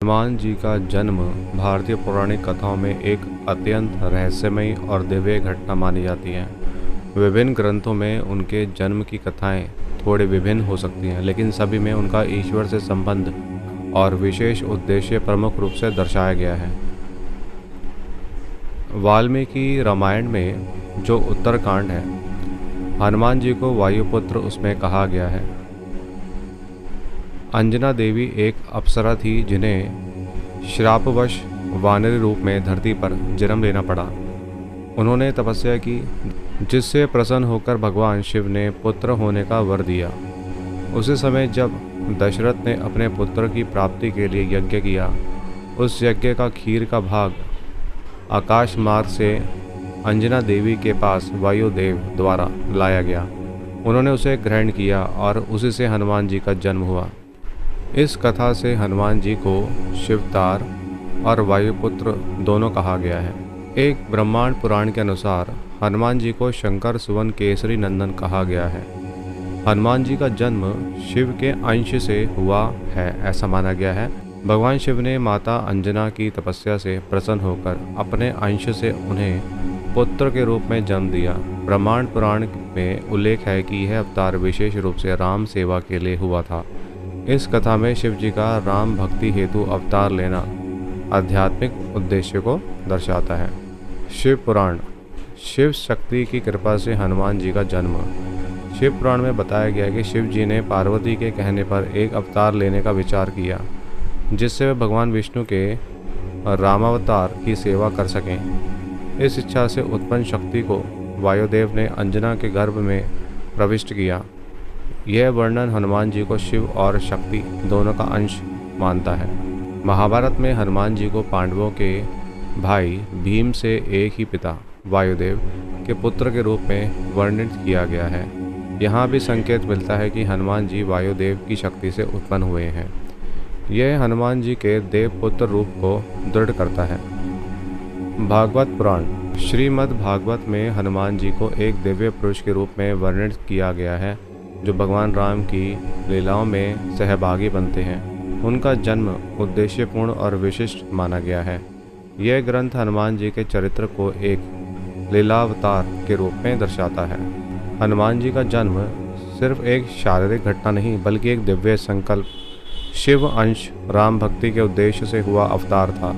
हनुमान जी का जन्म भारतीय पौराणिक कथाओं में एक अत्यंत रहस्यमयी और दिव्य घटना मानी जाती है। विभिन्न ग्रंथों में उनके जन्म की कथाएं थोड़ी विभिन्न हो सकती हैं, लेकिन सभी में उनका ईश्वर से संबंध और विशेष उद्देश्य प्रमुख रूप से दर्शाया गया है। वाल्मीकि रामायण में जो उत्तरकांड है, हनुमान जी को वायुपुत्र उसमें कहा गया है। अंजना देवी एक अप्सरा थी जिन्हें श्रापवश वानरी रूप में धरती पर जन्म लेना पड़ा। उन्होंने तपस्या की, जिससे प्रसन्न होकर भगवान शिव ने पुत्र होने का वर दिया। उसी समय जब दशरथ ने अपने पुत्र की प्राप्ति के लिए यज्ञ किया, उस यज्ञ का खीर का भाग आकाश मार्ग से अंजना देवी के पास वायुदेव द्वारा लाया गया। उन्होंने उसे ग्रहण किया और उसी से हनुमान जी का जन्म हुआ। इस कथा से हनुमान जी को शिवतार और वायुपुत्र दोनों कहा गया है। एक ब्रह्मांड पुराण के अनुसार हनुमान जी को शंकर सुवन केसरी नंदन कहा गया है। हनुमान जी का जन्म शिव के अंश से हुआ है, ऐसा माना गया है। भगवान शिव ने माता अंजना की तपस्या से प्रसन्न होकर अपने अंश से उन्हें पुत्र के रूप में जन्म दिया। ब्रह्मांड पुराण में उल्लेख है कि यह अवतार विशेष रूप से राम सेवा के लिए हुआ था। इस कथा में शिव जी का राम भक्ति हेतु अवतार लेना आध्यात्मिक उद्देश्य को दर्शाता है। शिव पुराण, शिव शक्ति की कृपा से हनुमान जी का जन्म। शिव पुराण में बताया गया कि शिव जी ने पार्वती के कहने पर एक अवतार लेने का विचार किया, जिससे वे भगवान विष्णु के रामावतार की सेवा कर सकें। इस इच्छा से उत्पन्न शक्ति को वायुदेव ने अंजना के गर्भ में प्रविष्ट किया। यह वर्णन हनुमान जी को शिव और शक्ति दोनों का अंश मानता है। महाभारत में हनुमान जी को पांडवों के भाई भीम से एक ही पिता वायुदेव के पुत्र के रूप में वर्णित किया गया है। यहाँ भी संकेत मिलता है कि हनुमान जी वायुदेव की शक्ति से उत्पन्न हुए हैं। यह हनुमान जी के देवपुत्र रूप को दृढ़ करता है। भागवत पुराण, श्रीमद् भागवत में हनुमान जी को एक दिव्य पुरुष के रूप में वर्णित किया गया है, जो भगवान राम की लीलाओं में सहभागी बनते हैं। उनका जन्म उद्देश्यपूर्ण और विशिष्ट माना गया है। यह ग्रंथ हनुमान जी के चरित्र को एक लीलावतार के रूप में दर्शाता है। हनुमान जी का जन्म सिर्फ एक शारीरिक घटना नहीं, बल्कि एक दिव्य संकल्प, शिव अंश, राम भक्ति के उद्देश्य से हुआ अवतार था।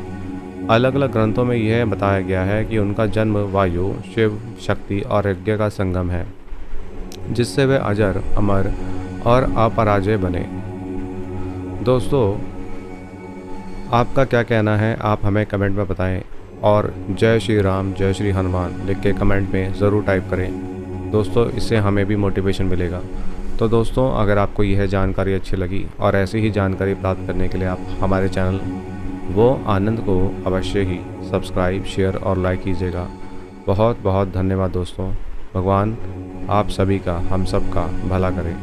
अलग अलग ग्रंथों में यह बताया गया है कि उनका जन्म वायु, शिव, शक्ति और यज्ञ का संगम है, जिससे वे अजर, अमर और अपराजय बने। दोस्तों, आपका क्या कहना है, आप हमें कमेंट में बताएं और जय श्री राम, जय श्री हनुमान लिख के कमेंट में ज़रूर टाइप करें। दोस्तों, इससे हमें भी मोटिवेशन मिलेगा। तो दोस्तों, अगर आपको यह जानकारी अच्छी लगी और ऐसी ही जानकारी प्राप्त करने के लिए आप हमारे चैनल वो आनंद को अवश्य ही सब्सक्राइब, शेयर और लाइक कीजिएगा। बहुत बहुत धन्यवाद दोस्तों। भगवान आप सभी का, हम सब का भला करें।